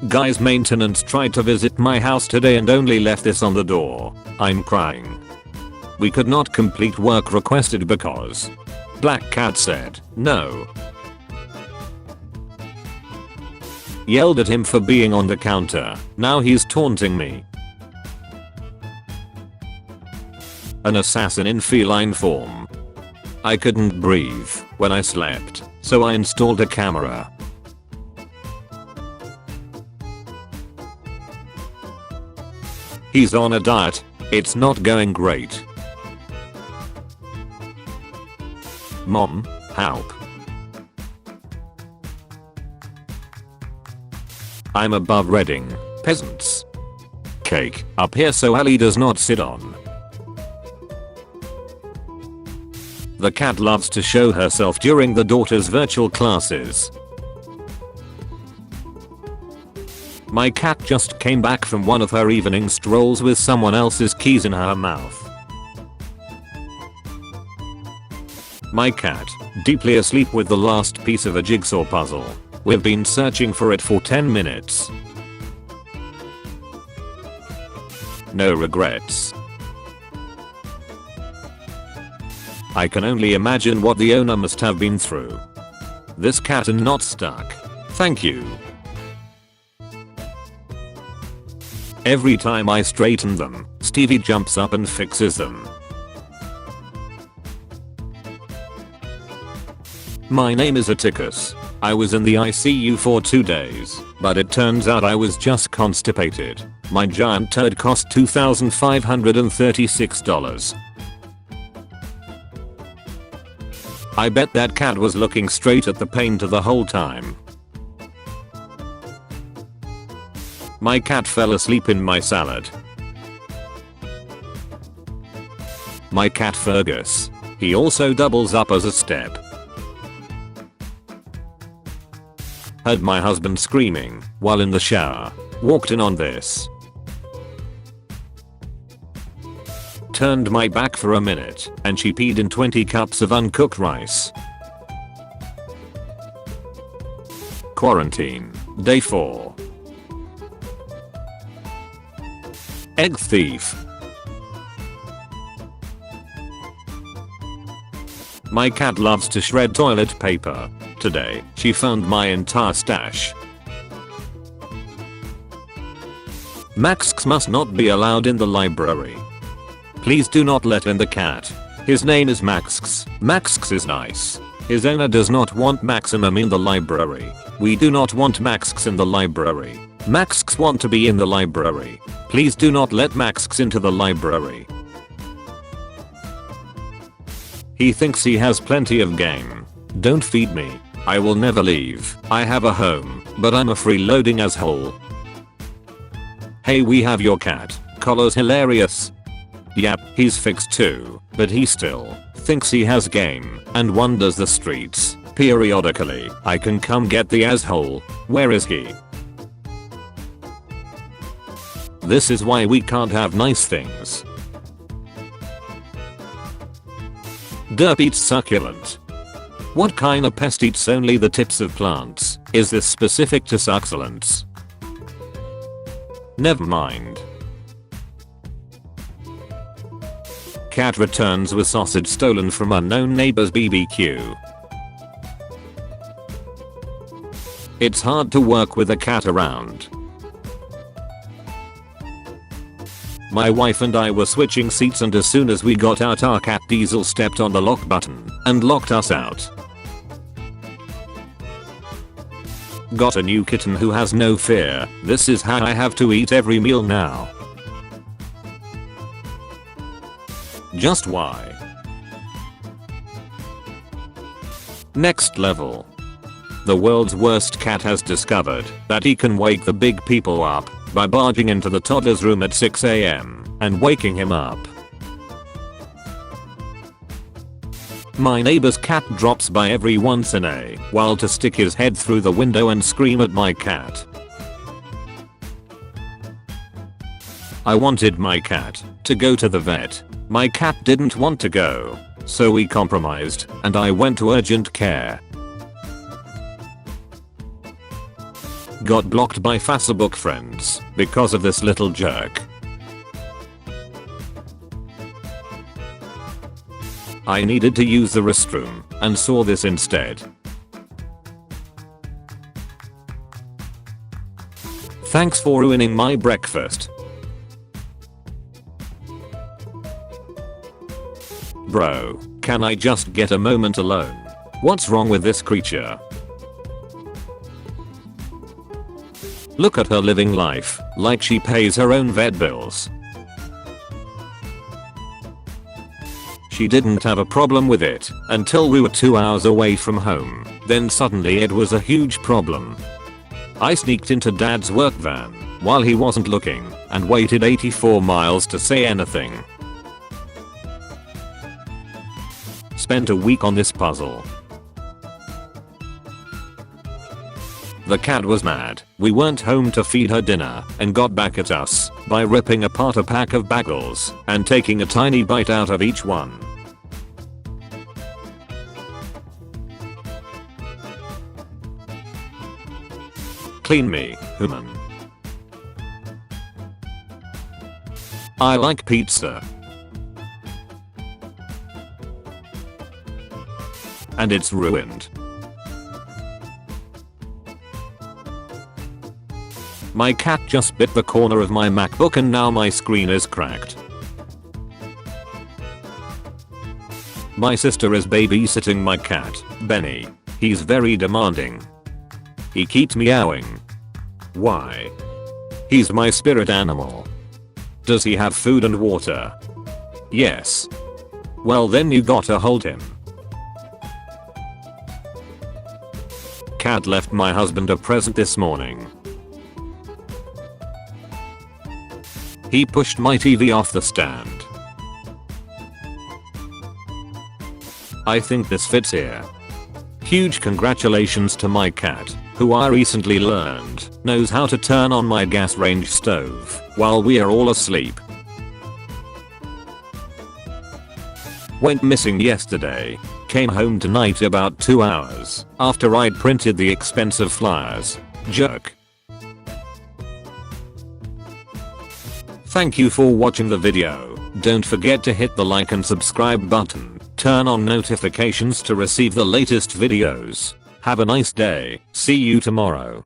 Guys, maintenance tried to visit my house today and only left this on the door. I'm crying. We could not complete work requested because Black Cat said no. Yelled at him for being on the counter. Now he's taunting me. An assassin in feline form. I couldn't breathe when I slept, so I installed a camera. He's on a diet. It's not going great. Mom, help. I'm above Reading, peasants. Cake up here so Ali does not sit on. The cat loves to show herself during the daughter's virtual classes. My cat just came back from one of her evening strolls with someone else's keys in her mouth. My cat, deeply asleep with the last piece of a jigsaw puzzle. We've been searching for it for 10 minutes. No regrets. I can only imagine what the owner must have been through. This cat and not stuck. Thank you. Every time I straighten them, Stevie jumps up and fixes them. My name is Atticus. I was in the ICU for 2 days, but it turns out I was just constipated. My giant turd cost $2,536. I bet that cat was looking straight at the painter the whole time. My cat fell asleep in my salad. My cat Fergus. He also doubles up as a step. Heard my husband screaming while in the shower. Walked in on this. Turned my back for a minute and she peed in 20 cups of uncooked rice. Quarantine. Day 4. Egg thief. My cat loves to shred toilet paper. Today, she found my entire stash. Max must not be allowed in the library. Please do not let in the cat. His name is Max. Max is nice. His owner does not want Maximum in the library. We do not want Max in the library. Max want to be in the library. Please do not let Max into the library. He thinks he has plenty of game. Don't feed me. I will never leave. I have a home, but I'm a freeloading asshole. Hey, we have your cat. Collar's hilarious. Yep, he's fixed too, but he still thinks he has game and wanders the streets periodically. I can come get the asshole. Where is he? This is why we can't have nice things. Derp eats succulent. What kind of pest eats only the tips of plants? Is this specific to succulents? Never mind. Cat returns with sausage stolen from unknown neighbor's BBQ. It's hard to work with a cat around. My wife and I were switching seats and as soon as we got out our cat Diesel stepped on the lock button and locked us out. Got a new kitten who has no fear. This is how I have to eat every meal now. Just why? Next level. The world's worst cat has discovered that he can wake the big people up by barging into the toddler's room at 6 AM and waking him up. My neighbor's cat drops by every once in a while to stick his head through the window and scream at my cat. I wanted my cat to go to the vet. My cat didn't want to go, so we compromised and I went to urgent care. Got blocked by Facebook friends because of this little jerk. I needed to use the restroom and saw this instead. Thanks for ruining my breakfast. Bro, can I just get a moment alone? What's wrong with this creature? Look at her living life like she pays her own vet bills. She didn't have a problem with it until we were 2 hours away from home. Then suddenly it was a huge problem. I sneaked into dad's work van while he wasn't looking and waited 84 miles to say anything. Spent a week on this puzzle. The cat was mad. We weren't home to feed her dinner and got back at us by ripping apart a pack of bagels and taking a tiny bite out of each one. Clean me, human. I like pizza. And it's ruined. My cat just bit the corner of my MacBook and now my screen is cracked. My sister is babysitting my cat, Benny. He's very demanding. He keeps meowing. Why? He's my spirit animal. Does he have food and water? Yes. Well then you gotta hold him. Cat left my husband a present this morning. He pushed my TV off the stand. I think this fits here. Huge congratulations to my cat, who I recently learned knows how to turn on my gas range stove while we are all asleep. Went missing yesterday. Came home tonight about 2 hours after I'd printed the expensive flyers. Jerk. Thank you for watching the video. Don't forget to hit the like and subscribe button. Turn on notifications to receive the latest videos. Have a nice day. See you tomorrow.